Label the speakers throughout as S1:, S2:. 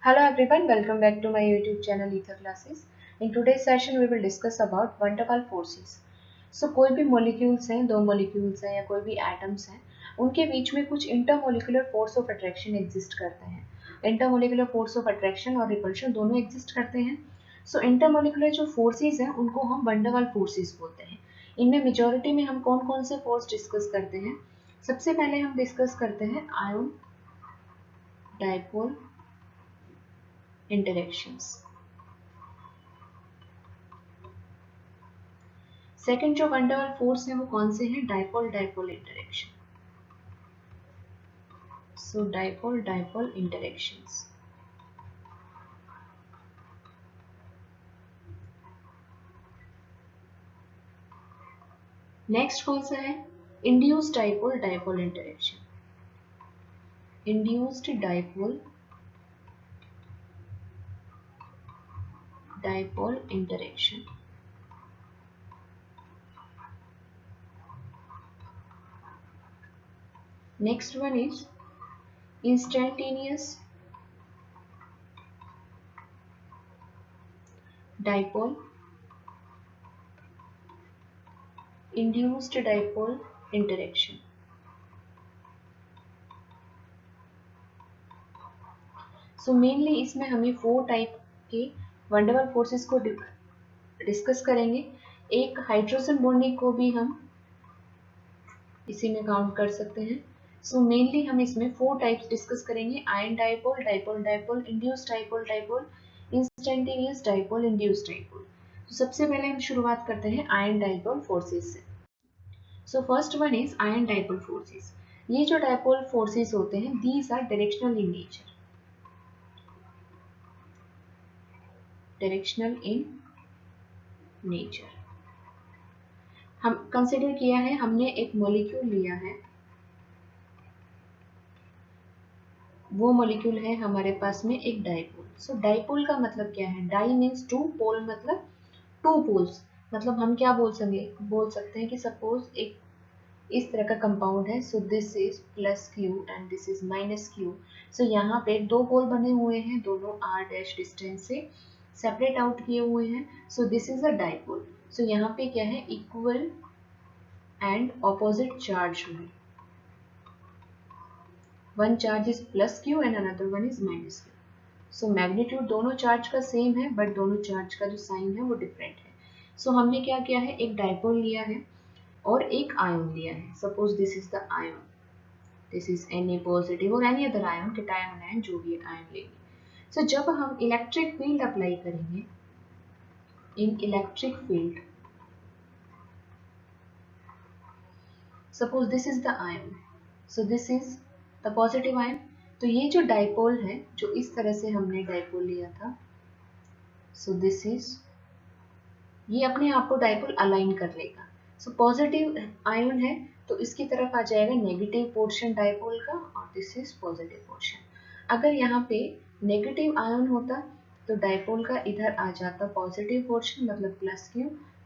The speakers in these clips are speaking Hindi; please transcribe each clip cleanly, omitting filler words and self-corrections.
S1: Hello everyone, welcome back to my YouTube channel Ether Classes. In today's session we will discuss about van der Waals forces. So कोई भी molecules हैं, दो molecules हैं या कोई भी atoms हैं, उनके बीच में कुछ intermolecular force of attraction exist करते हैं. Intermolecular force of attraction और repulsion दोनों exist करते हैं. So intermolecular जो forces हैं उनको हम van der Waals forces बोलते हैं. इनमें majority में हम कौन कौन से force discuss करते हैं. सबसे पहले हम discuss करते हैं ion dipole interactions. सेकेंड जो van der Waals फोर्स है वो कौन से हैं, डाइपोल डाइपोल इंटरेक्शन. सो डाइपोल डाइपोल इंटरेक्शंस. नेक्स्ट कौन सा है, induced dipole dipole interaction. Induced dipole dipole interaction. Next one is instantaneous dipole induced dipole interaction. So mainly इसमें हमें 4 टाइप के van der Waals फोर्सेस को डिस्कस करेंगे. एक हाइड्रोजन बॉन्डिंग को भी हम इसी में काउंट कर सकते हैं. सो मेनली हम इसमें 4 टाइप्स डिस्कस करेंगे, ion dipole, dipole dipole, induced dipole dipole, instantaneous dipole, induced dipole. तो सबसे पहले हम शुरुआत करते हैं आयन डाइपोल फोर्सेस से. So first one is ion dipole forces. ये जो डाइपोल फोर्सेस होते हैं, these are directional in nature. Directional in nature. हम कंसिडर किया है, हमने एक मॉलिक्यूल लिया है, वो मॉलिक्यूल है हमारे पास में एक डाइपोल. सो डाइपोल का मतलब क्या है, डाई मीन्स टू, पोल मतलब टू पोल्स. मतलब हम क्या बोल सकते हैं कि सपोज एक इस तरह का कंपाउंड है. So this is plus Q and this is minus Q. So यहाँ पे दो पोल बने हुए हैं, दोनों आर डैश डिस्टेंस से सेपरेट आउट किए हुए हैं. So this is a dipole. So यहाँ पे क्या है, इक्वल एंड ऑपोजिट चार्ज में. One charge is plus Q and another one is minus Q. So magnitude दोनों चार्ज का सेम है, बट दोनों चार्ज का जो साइन है वो डिफरेंट है. सो हमने क्या किया है, एक डाइपोल लिया है और एक आयन लिया है. Suppose this is the ion, this is Na positive और any other ion, cation ion, जो भी आयन लेंगे. सो जब हम इलेक्ट्रिक फील्ड अप्लाई करेंगे, इन electric field, suppose this is the ion, so this is the positive ion. तो ये जो डाइपोल है, जो इस तरह से हमने डाइपोल लिया था, सो दिस इज, ये अपने आप को डाइपोल अलाइन कर लेगा. सो पॉजिटिव आयन है तो इसकी तरफ आ जाएगा नेगेटिव पोर्शन डाइपोल का, और दिस इज पॉजिटिव पोर्शन. अगर यहाँ पे नेगेटिव आयन होता तो डाइपोल का इधर आ जाता पॉजिटिव पोर्शन, मतलब plus Q,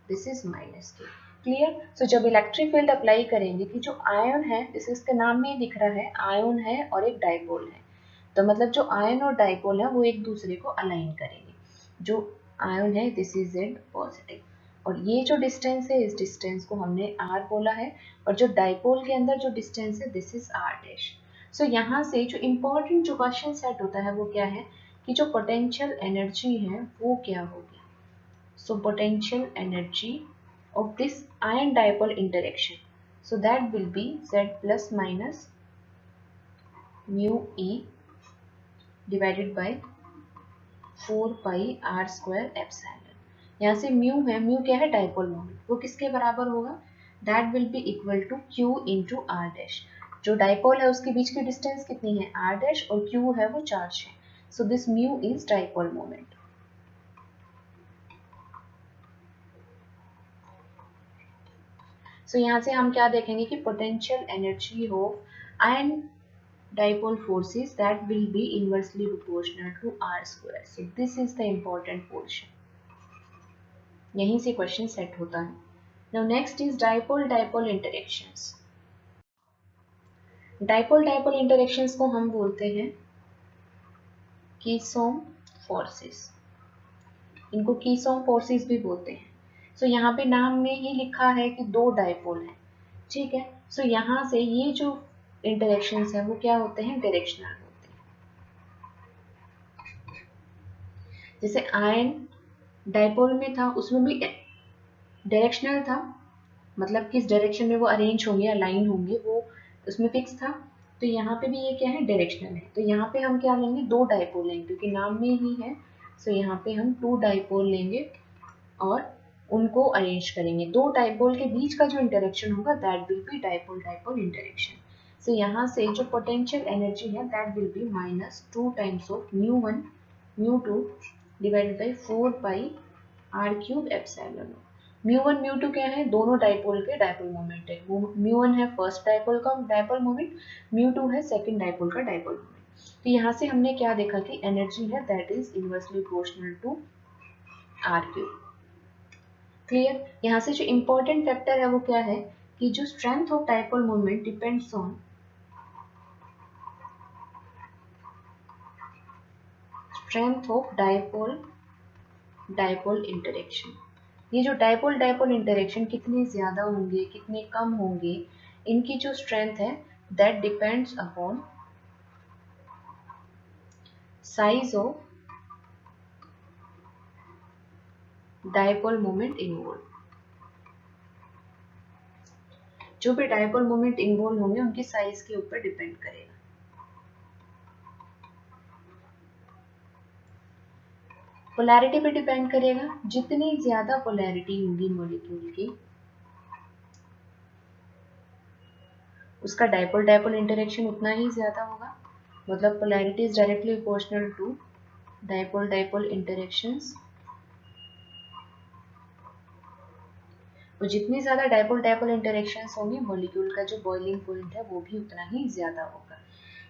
S1: this is minus Q. Clear. So जब इलेक्ट्रिक फील्ड अप्लाई करेंगे, कि जो आयन है, जैसे इसके नाम में ही दिख रहा है, आयन है और एक डाइपोल है, तो मतलब जो आयन और डाइपोल है वो एक दूसरे को अलाइन करेंगे. जो आयन है, दिस इज जेड पॉजिटिव, और ये जो डिस्टेंस है, इस डिस्टेंस को हमने r बोला है, और जो डाइपोल के अंदर जो डिस्टेंस है, दिस इज r डैश. सो यहाँ से जो इम्पोर्टेंट जो क्वेश्चन सेट होता है वो क्या है, कि जो पोटेंशियल एनर्जी है वो क्या होगी. So potential energy of this ion dipole interaction, so that will B z plus minus mu e divided by 4 pi r square epsilon. यहाँ से म्यू है, म्यू क्या है, डाइपोल मोमेंट, वो किसके बराबर होगा, that will be equal to Q into R dash. जो डाइपोल है उसके बीच की डिस्टेंस कितनी है, आर डैश, और क्यू है वो चार्ज है. So this mu is dipole moment. So यहाँ से हम क्या देखेंगे कि potential energy of ion dipole forces that will be inversely proportional to r square. So this is the important portion. यहीं से क्वेश्चन सेट होता है. Now next is dipole dipole interactions. Dipole dipole interactions को हम बोलते हैं कीसोम फोर्सेस, इनको कीसोम फोर्सेस भी बोलते हैं। सो यहाँ पे नाम में ही लिखा है कि दो डायपोल है, ठीक है। सो यहाँ से ये जो इंटरेक्शंस है वो क्या होते हैं, डायरेक्शनल होते हैं। जैसे आयन डायपोल में था, उसमें भी डायरेक्शनल था, मतलब किस डायरेक्शन में वो अरेंज होंगे या लाइन होंगे वो उसमें फिक्स था। तो यहाँ पे भी ये क्या है, डायरेक्शनल है। तो यहाँ पे हम क्या लेंगे, दो डायपोल लेंगे, क्योंकि नाम में ही है। सो यहाँ पे हम 2 डायपोल लेंगे और उनको अरेंज करेंगे। दो डायपोल के बीच का जो इंटरेक्शन होगा that will be dipole dipole interaction. So यहाँ से जो पोटेंशियल एनर्जी है that will be -2 times of μ1 μ2 divided by 4 pi r³ epsilon. μ1 μ2 क्या है, दोनों डायपोल के डायपोल मोमेंट है। μ1 है फर्स्ट डायपोल का डायपोल मोमेंट, μ2 है सेकंड डायपोल का डायपोल मोमेंट। तो यहाँ से हमने क्या देखा कि एनर्जी है that is inversely proportional to r³। Clear. यहाँ से जो इम्पोर्टेंट फैक्टर है वो क्या है कि जो strength of dipole moment depends on strength of dipole dipole interaction. ये जो डायपोल डायपोल इंटरेक्शन कितने ज्यादा होंगे कितने कम होंगे, इनकी जो स्ट्रेंथ है that depends upon size of dipole moment involve. जो भी डायपोल मोमेंट इन्वॉल्व होंगे उनकी साइज के ऊपर डिपेंड करेगा। पोलैरिटी पे डिपेंड करेगा, जितनी ज्यादा पोलैरिटी होगी मॉलिक्यूल की उसका डायपोल डायपोल इंटरेक्शन उतना ही ज्यादा होगा। मतलब polarity is directly proportional to dipole dipole interactions. और जितनी ज्यादा डायपोल डायपोल इंटरेक्शंस होंगी मॉलिक्यूल का जो बॉइलिंग पॉइंट है वो भी उतना ही ज्यादा होगा।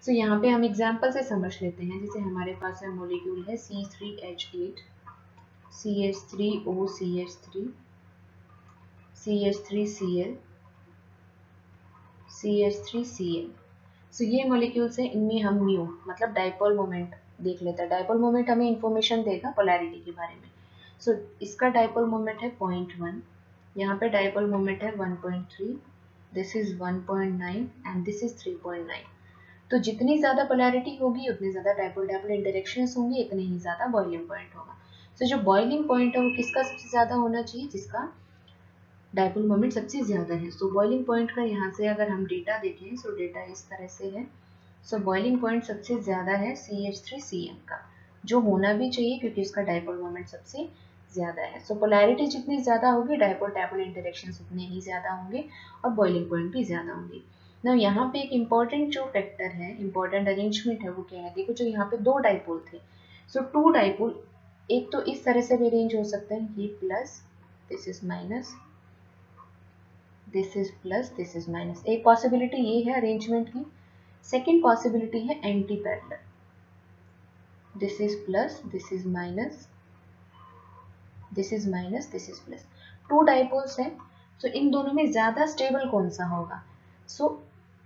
S1: सो यहाँ पे हम एग्जांपल से समझ लेते हैं। जैसे हमारे पास है मॉलिक्यूल है C3H8 CH3OCH3 CH3Cl CH3Cl। सो ये मॉलिक्यूल्स है, इनमें हम म्यू मतलब डायपोल मोमेंट देख लेते हैं। डायपोल मोमेंट हमें इंफॉर्मेशन देगा पोलैरिटी के बारे में। सो इसका डायपोल मोमेंट है 0.1, यहाँ पे डायपोल मोमेंट है 1.3, this is 1.9 and this is 3.9। तो जितनी ज्यादा पोलैरिटी होगी उतनी ज्यादा डायपोल डायपोल इंटरेक्शंस होंगी, इतने ही ज्यादा बॉइलिंग पॉइंट होगा। सो जो बॉइलिंग पॉइंट है वो किसका सबसे ज्यादा होना चाहिए, जिसका डायपोल मोमेंट सबसे ज्यादा है। सो बॉइलिंग पॉइंट का यहाँ से अगर हम डेटा देखें, सो डेटा इस तरह से है। सो बॉइलिंग पॉइंट सबसे ज्यादा है CH3Cl का, जो होना भी चाहिए क्योंकि उसका डायपोल मोमेंट सबसे ज्यादा है। सो पोलैरिटी जितनी ज्यादा होगी डायपोल डायपोल इंटरेक्शंस उतने ही ज्यादा होंगे और बॉइलिंग पॉइंट भी ज्यादा होंगे। ना यहाँ पे एक इम्पॉर्टेंट जो फैक्टर है, इम्पॉर्टेंट अरेंजमेंट है वो क्या है, देखो जो यहाँ पे दो डायपोल थे। सो टू डायपोल एक तो इस तरह से भी अरेंज हो सकते हैं, ये plus this is minus this is plus this is minus, एक पॉसिबिलिटी ये है अरेंजमेंट की। सेकेंड पॉसिबिलिटी है anti parallel, this is plus this is minus this is minus this is plus. Two dipoles है, सो इन दोनों में ज्यादा स्टेबल कौन सा होगा, सो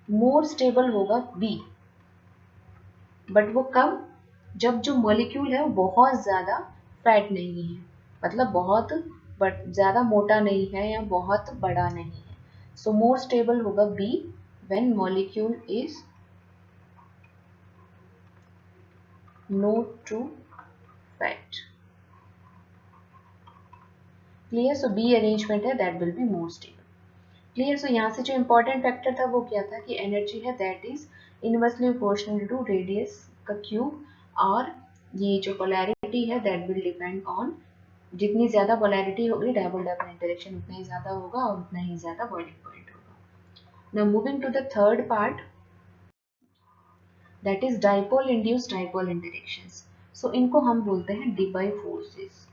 S1: मोर स्टेबल होगा बी। बट वो कब, जब जो मॉलिक्यूल है वो बहुत ज्यादा फैट नहीं है, मतलब बहुत बट ज्यादा मोटा नहीं है या बहुत बड़ा नहीं है। सो मोर स्टेबल होगा B when molecule is not too fat. Clear. So B arrangement है that will be more stable. Clear. So यहाँ से जो इंपॉर्टेंट फैक्टर था वो क्या था कि एनर्जी है that is inversely proportional to radius का क्यूब, और ये जो पोलैरिटी है दैट विल डिपेंड ऑन, जितनी ज्यादा पोलैरिटी होगी डायपोल डायपोल इंटरेक्शन उतना ही ज्यादा होगा और उतना ही ज्यादा बॉइलिंग पॉइंट होगा। Now moving to the third part that is dipole induced dipole interactions. So इनको हम बोलते हैं डिबाई फोर्सेस।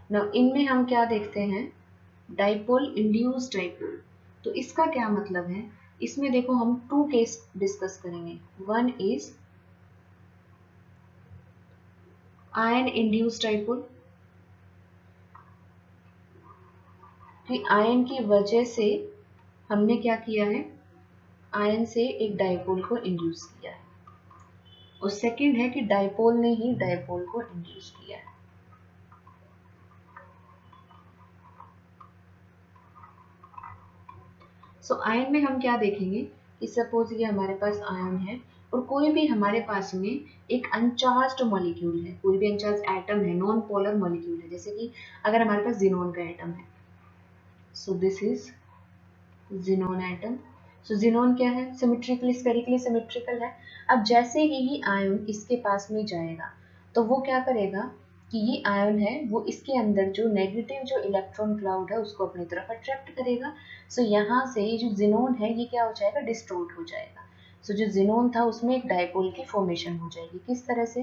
S1: नाउ इनमें हम क्या देखते हैं, डायपोल इंड्यूस्ड डायपोल। तो इसका क्या मतलब है, इसमें देखो हम टू केस डिस्कस करेंगे। One is ion induced dipole, कि आयन की वजह से हमने क्या किया है, आयन से एक डाइपोल को इंड्यूस किया है, और सेकंड है कि डाइपोल ने ही डाइपोल को इंड्यूस किया है। सो आयन में हम क्या देखेंगे कि सपोज ये हमारे पास आयन है और कोई भी हमारे पास में एक अनचार्ज्ड मॉलिक्यूल है, कोई भी अनचार्ज एटम है, नॉन पोलर मॉलिक्यूल है, जैसे कि अगर हमारे पास जिनोन का एटम है, so this is xenon atom. So xenon क्या है, सिमेट्रिकली स्फेरिकली सिमेट्रिकल है। अब जैसे ही आयन इसके पास में जाएगा तो वो क्या करेगा कि ये आयन है वो इसके अंदर जो नेगेटिव जो इलेक्ट्रॉन क्लाउड है उसको अपनी तरफ अट्रैक्ट करेगा। सो यहाँ से जो जिनोन है ये क्या हो जाएगा, डिस्टोर्ट हो जाएगा। सो जो जिनोन था उसमें एक डाइपोल की फॉर्मेशन हो जाएगी। किस तरह से,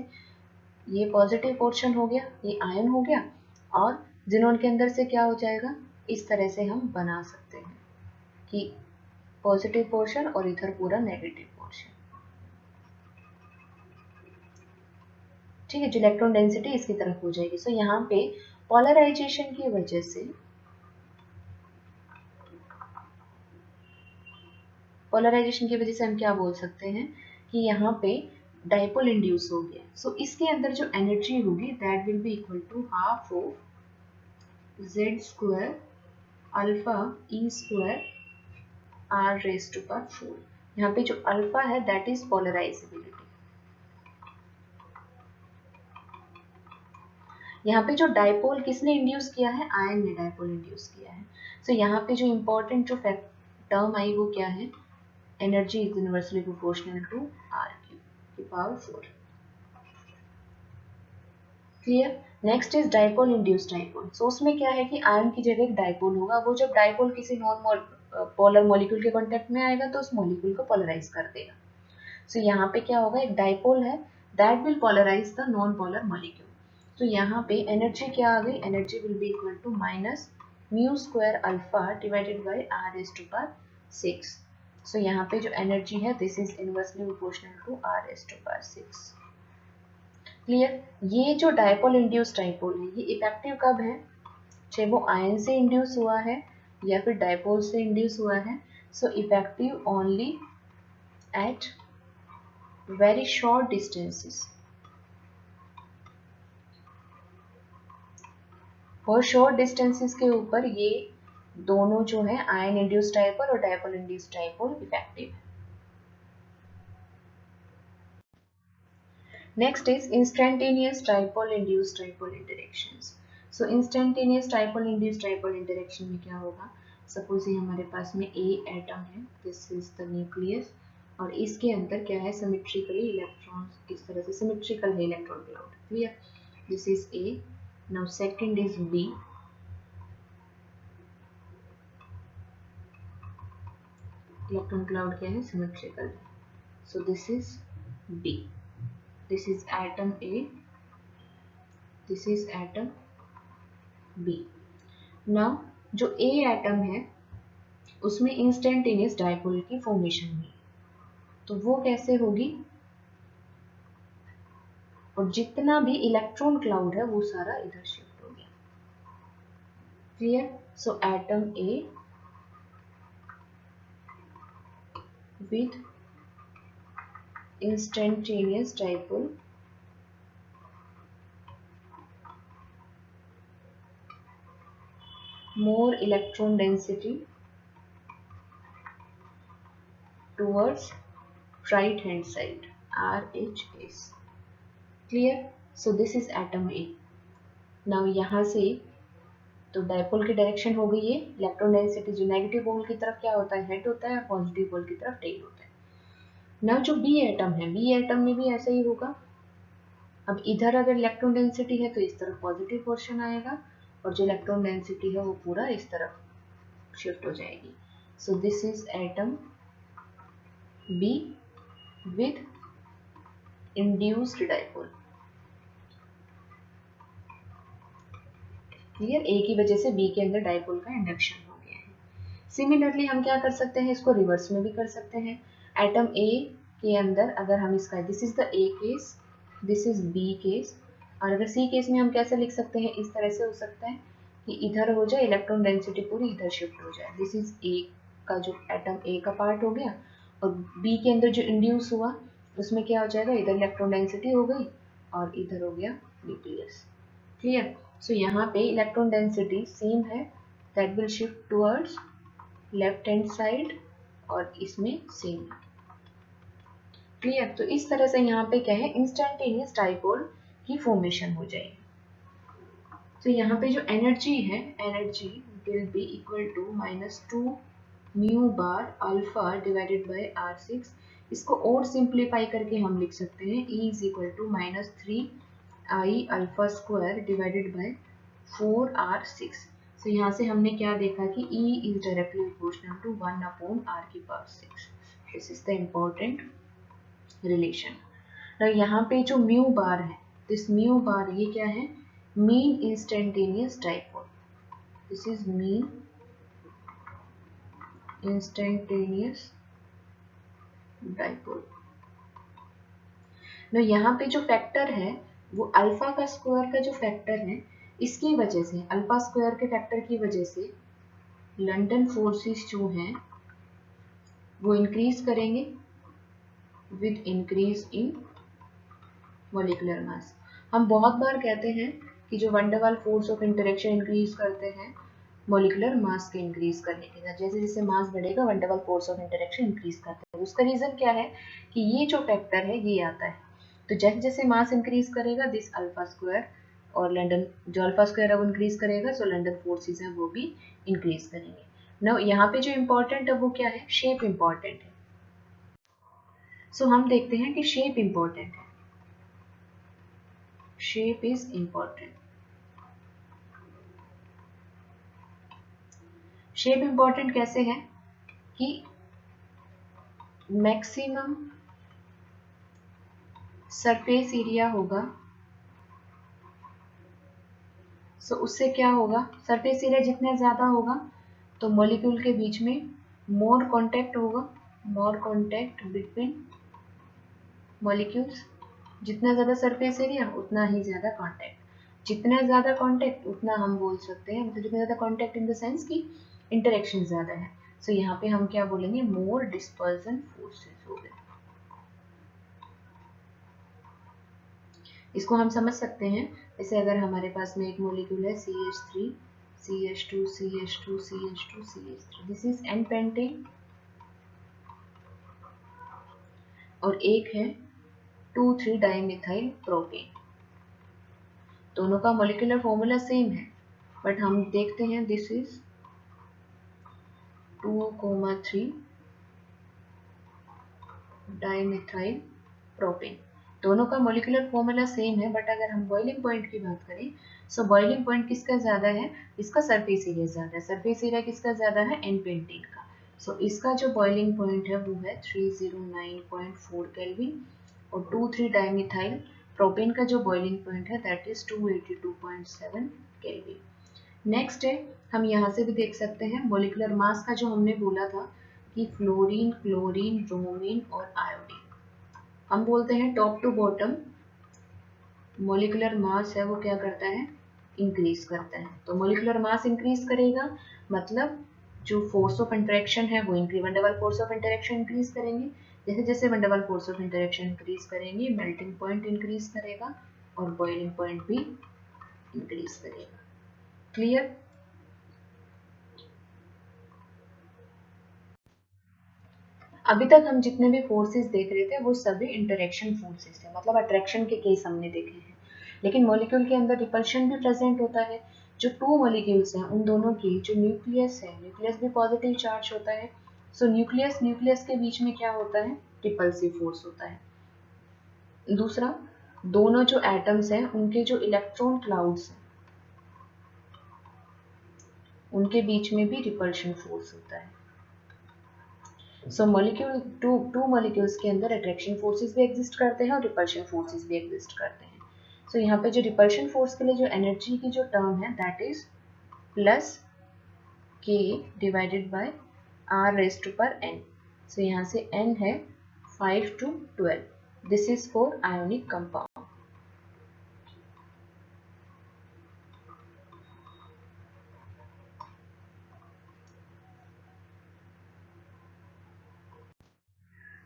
S1: ये पॉजिटिव पोर्शन हो गया, ये आयन हो गया, और जिनोन के अंदर से क्या हो जाएगा, इस तरह से हम बना सकते हैं कि पॉजिटिव पोर्शन और इधर पूरा नेगेटिव पोर्शन। ठीक है, जो इलेक्ट्रॉन डेंसिटी इसकी तरफ हो जाएगी। सो यहाँ पे पोलराइजेशन की वजह से, हम क्या बोल सकते हैं कि यहाँ पे डाइपोल इंड्यूस हो गया। सो इसके अंदर जो एनर्जी होगी that will be equal to half of z square alpha E square r raise to power 4। यहाँ पे जो अल्फा है दैट इज पोलराइजेबिलिटी। यहाँ पे जो डाइपोल किसने इंड्यूस किया है, आयन ने डाइपोल इंड्यूस किया है। सो यहाँ पे जो इम्पोर्टेंट जो टर्म आई वो क्या है, energy is inversely proportional to R cube की power 4। Clear. Next is dipole induce dipole. So उसमें क्या है कि आयन की जगह एक डाइपोल होगा, वो जब डाइपोल किसी नॉन पोलर मॉलिक्यूल के कांटेक्ट में आएगा तो उस मॉलिक्यूल को पोलराइज कर देगा। सो यहाँ पे क्या होगा, एक डाइपोल है that will polarise the non polar molecule. तो यहाँ पे एनर्जी क्या आ गई, energy will be equal to minus mu square alpha divided by R raise to power 6। So यहाँ पे जो एनर्जी है this is inversely proportional to R raise to power 6। Clear. ये जो डाइपोल इंड्यूस डाइपोल है ये इफेक्टिव कब है, चाहे वो आयन से इंड्यूस हुआ है या फिर डाइपोल से इंड्यूस हुआ है। So effective only at very short distances. और शॉर्ट डिस्टेंसेस के ऊपर ये दोनों जो है आयन इंड्यूस्ड डाइपोल और डाइपोल इंड्यूस्ड डाइपोल इफेक्टिव है। Next is instantaneous dipole induced dipole interactions. So instantaneous dipole induced dipole interaction में क्या होगा, सपोज ये हमारे पास में ए एटम है, दिस इज द न्यूक्लियस, और इसके अंदर क्या है, सिमेट्रिकली इलेक्ट्रॉन्स, इस तरह से सिमेट्रिकल है electron cloud. Clear, this is A. Now second is B, electron cloud क्या है, symmetrical. So this is B, this is atom A, this is atom B। Now जो A एटम है उसमें इंस्टेंटेनियस डाइपोल की फॉर्मेशन हुई, तो वो कैसे होगी, और जितना भी इलेक्ट्रॉन क्लाउड है वो सारा इधर शिफ्ट हो गया। Clear. So atom A with instantaneous dipole more electron density towards right hand side RHS। clear। so this is atom A। now यहाँ से तो डाइपोल की डायरेक्शन हो गई है, इलेक्ट्रॉन डेंसिटी जो नेगेटिव पोल की तरफ क्या होता है, हेड होता है, और पॉजिटिव पोल की तरफ टेल होता है। नाउ जो बी एटम है, बी एटम में भी ऐसा ही होगा। अब इधर अगर इलेक्ट्रॉन डेंसिटी है तो इस तरफ पॉजिटिव पोर्शन आएगा, और जो इलेक्ट्रॉन डेंसिटी है वो पूरा इस तरफ शिफ्ट हो जाएगी। So this is atom B with induced dipole. Clear. A की वजह से बी के अंदर डाइपोल का इंडक्शन हो गया है। सिमिलरली हम क्या कर सकते हैं, इसको रिवर्स में भी कर सकते हैं। एटम ए के अंदर अगर हम इसका, this is the A case, this is B case, और अगर सी केस में हम कैसे लिख सकते हैं, इस तरह से हो सकता है कि इधर हो जाए, इलेक्ट्रॉन डेंसिटी पूरी इधर शिफ्ट हो जाए। दिस इज ए का जो एटम ए का पार्ट हो गया, और बी के अंदर जो इंड्यूस हुआ उसमें क्या हो जाएगा, इधर इलेक्ट्रॉन डेंसिटी हो गई और इधर हो गया न्यूक्लियस। क्लियर। सो यहाँ पे इलेक्ट्रॉन डेंसिटी सेम है, that will shift towards left hand side और इसमें सेम है। क्लियर। तो इस तरह से यहाँ पे क्या है, इंस्टेंटेनियस डाइपोल की फॉर्मेशन हो जाएगी। तो यहाँ पे जो एनर्जी है, energy will be equal to -2 mu bar alpha divided by r6। इसको और सिंप्लीफाई करके हम लिख सकते हैं E is equal to -3 I alpha square divided by 4r6। तो यहाँ से हमने क्या देखा कि E is directly proportional to 1/r6। This is the important relation. ना यहाँ पे जो म्यू बार है, दिस म्यू बार ये क्या है, mean instantaneous dipole. This is mean instantaneous dipole. ना यहाँ पे जो फैक्टर है वो अल्फा का स्क्वायर का जो फैक्टर है, इसकी वजह से, अल्फा स्क्वायर के फैक्टर की वजह से लंदन फोर्सेस जो हैं वो इंक्रीज करेंगे with increase in molecular mass. हम बहुत बार कहते हैं कि जो वन डे वाल फोर्स ऑफ इंटरेक्शन इंक्रीज करते हैं मॉलिक्यूलर मास के इंक्रीज करने के साथ, जैसे जैसे मास बढ़ेगा वन डे वाल फोर्स ऑफ इंटरेक्शन इंक्रीज करता है। उसका रीजन क्या है कि ये जो फैक्टर है ये आता है, तो जैसे जैसे मास इंक्रीज करेगा दिस अल्फा स्क्वायर और लंदन, जो अल्फा स्क्वायर है वो इंक्रीज करेगा, सो लंदन फोर्सेस हैं वो भी इंक्रीज करेंगे। नाउ यहाँ पे जो इम्पोर्टेंट है वो क्या है, शेप इम्पोर्टेंट है। सो हम देखते हैं कि शेप इम्पोर्टेंट है, shape is important. Shape important कैसे है कि मैक्सिमम सरफेस एरिया होगा, सो उससे क्या होगा, सरफेस एरिया जितना ज़्यादा होगा तो मॉलिक्यूल के बीच में मोर कांटेक्ट होगा, मोर कांटेक्ट बिटवीन मॉलिक्यूल्स। जितना ज़्यादा सरफेस एरिया उतना ही ज़्यादा कांटेक्ट, जितना ज़्यादा कांटेक्ट उतना हम बोल सकते हैं, मतलब जितना ज़्यादा कांटेक्ट इन द सेंस की इंटरेक्शन ज़्यादा है। सो यहाँ पे हम क्या बोलेंगे, मोर डिस्पर्सन फोर्सेस हो गए। इसको हम समझ सकते हैं, जैसे अगर हमारे पास में एक मॉलिक्यूल है CH3 CH2 CH2 CH2 CH3, this is an pentane, और एक है 2,3 डाइमिथाइल प्रोपेन। दोनों का मॉलिक्यूलर फॉर्मूला सेम है, बट हम देखते हैं दिस इज 2,3 डाइमिथाइल प्रोपेन। दोनों का मॉलिक्यूलर फॉर्मूला सेम है, बट अगर हम बॉइलिंग पॉइंट की बात करें, सो बॉइलिंग पॉइंट किसका ज़्यादा है, इसका सरफेस एरिया ज़्यादा है। सरफेस एरिया किसका ज़्यादा है, एन पेंटेन का। सो इसका जो बॉइलिंग पॉइंट है वो है 309.4 केल्विन, और 2,3 डाइमिथाइल प्रोपेन का जो बॉइलिंग पॉइंट है दैट इज 282.7 केल्विन। नेक्स्ट है, हम यहाँ से भी देख सकते हैं मॉलिक्यूलर मास का जो हमने बोला था कि फ्लोरीन, क्लोरीन, ब्रोमीन और आयोडीन, हम बोलते हैं top to bottom molecular mass है वो क्या करता है, इंक्रीज करता है। तो मॉलिक्यूलर मास इंक्रीज करेगा मतलब जो फोर्स ऑफ इंटरेक्शन है वो इंक्रीज, वन डे वाल फोर्स ऑफ इंटरेक्शन इंक्रीज करेंगे। जैसे जैसे वन डे वाल फोर्स ऑफ इंटरेक्शन इंक्रीज करेंगे मेल्टिंग पॉइंट इंक्रीज करेगा और बॉइलिंग पॉइंट भी इंक्रीज करेगा। क्लियर। अभी तक हम जितने भी फोर्सेस देख रहे थे वो सभी इंटरेक्शन फोर्सेस थे, मतलब अट्रैक्शन के केस हमने देखे हैं। लेकिन मॉलिक्यूल के अंदर रिपल्शन भी प्रेजेंट होता है। जो टू मॉलिक्यूल्स हैं उन दोनों की जो न्यूक्लियस है, न्यूक्लियस भी पॉजिटिव चार्ज होता है। सो न्यूक्लियस न्यूक्लियस के बीच में क्या होता है, रिपल्सिव फोर्स होता है। दूसरा, दोनों जो एटम्स हैं उनके जो इलेक्ट्रॉन क्लाउड्स हैं उनके बीच में भी रिपल्शन फोर्स होता है। सो मॉलिक्यूल टू मॉलिक्यूल्स के अंदर अट्रैक्शन फोर्सेस भी एग्जिस्ट करते हैं और रिपल्शन फोर्सेस भी एग्जिस्ट करते हैं। सो यहाँ पे जो रिपल्शन फोर्स के लिए जो एनर्जी की जो टर्म है that is plus k divided by r raise to power n। So यहाँ से n है 5 to 12। This is for ionic compound.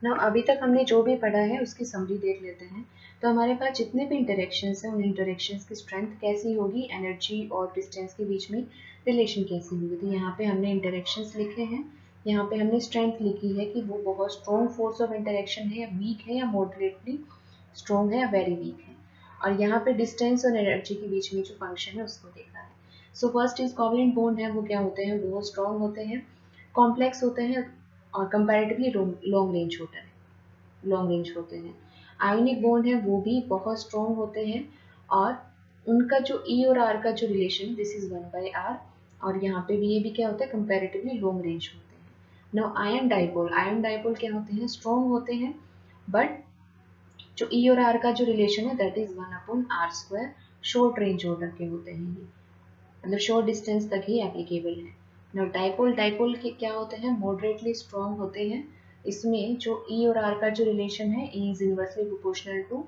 S1: ना अभी तक हमने जो भी पढ़ा है उसकी समरी देख लेते हैं। तो हमारे पास जितने भी इंटरेक्शंस हैं उन इंटरेक्शंस की स्ट्रेंथ कैसी होगी, एनर्जी और डिस्टेंस के बीच में रिलेशन कैसी होगी। तो यहाँ पे हमने इंटरेक्शंस लिखे हैं, यहाँ पे हमने स्ट्रेंथ लिखी है कि वो बहुत स्ट्रॉन्ग फोर्स ऑफ इंटरेक्शन है या वीक है या मॉडरेटली स्ट्रॉन्ग है या वेरी वीक है। और यहाँ पे डिस्टेंस और एनर्जी के बीच में जो फंक्शन है उसको देखा है। So first is covalent bond है, वो क्या होते हैं, बहुत स्ट्रॉन्ग होते हैं, कॉम्प्लेक्स होते हैं और कंपैरेटिवली लॉन्ग रेंज होते हैं, लॉन्ग रेंज होते हैं। आयोनिक बॉन्ड है वो भी बहुत स्ट्रॉन्ग होते हैं और उनका जो ई और आर का जो रिलेशन दिस इज 1/r, और यहाँ पे भी ये भी क्या होता है, कंपैरेटिवली लॉन्ग रेंज होते हैं। नाउ आयन डाइपोल क्या होते हैं, स्ट्रॉन्ग होते हैं बट जो ई और आर का जो रिलेशन है that is 1/r², short range order के होते हैं ये, मतलब शॉर्ट डिस्टेंस तक ही एप्लीकेबल है। नाउ डाइपोल के क्या होते हैं, मॉडरेटली स्ट्रॉन्ग होते हैं। इसमें जो ई और आर का जो रिलेशन है E is inversely proportional to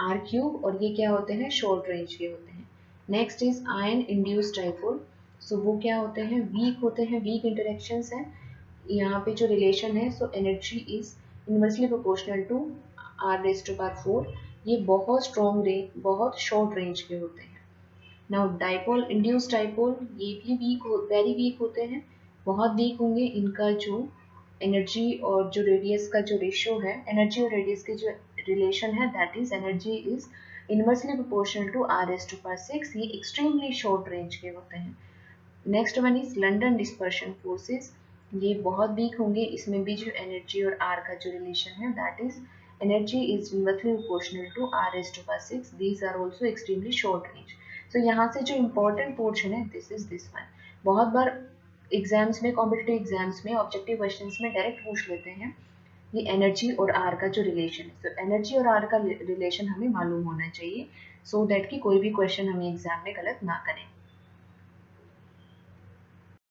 S1: r³ और ये क्या होते हैं, शॉर्ट रेंज के होते हैं। Next is ion induced dipole. So वो क्या होते हैं, वीक होते हैं, वीक इंटरेक्शंस हैं। यहाँ पे जो रिलेशन है so energy is inversely proportional to r⁴। ये बहुत स्ट्रॉन्ग रेंज, बहुत शॉर्ट रेंज के होते हैं। नाउ डाइपोल इंड्यूस्ड डाइपोल ये भी वेरी वीक होते हैं, बहुत वीक होंगे। इनका जो एनर्जी और जो रेडियस का जो रेशियो है, एनर्जी और रेडियस के जो रिलेशन है that is energy is inversely proportional to r⁴। ये एक्सट्रीमली शॉर्ट रेंज के होते हैं। Next one is London dispersion forces, ये बहुत वीक होंगे। इसमें भी जो एनर्जी और आर का जो रिलेशन है that is energy is inversely proportional to r⁴। These are also extremely short range. तो यहाँ से जो इम्पोर्टेंट पोर्शन है दिस इज दिस वन। बहुत बार एग्जाम्स में, कॉम्पिटिटिव एग्जाम्स में, ऑब्जेक्टिव क्वेश्चंस में डायरेक्ट पूछ लेते हैं ये एनर्जी और आर का जो रिलेशन है। तो एनर्जी और आर का रिलेशन हमें मालूम होना चाहिए सो दैट कि कोई भी क्वेश्चन हमें एग्जाम में गलत ना करें।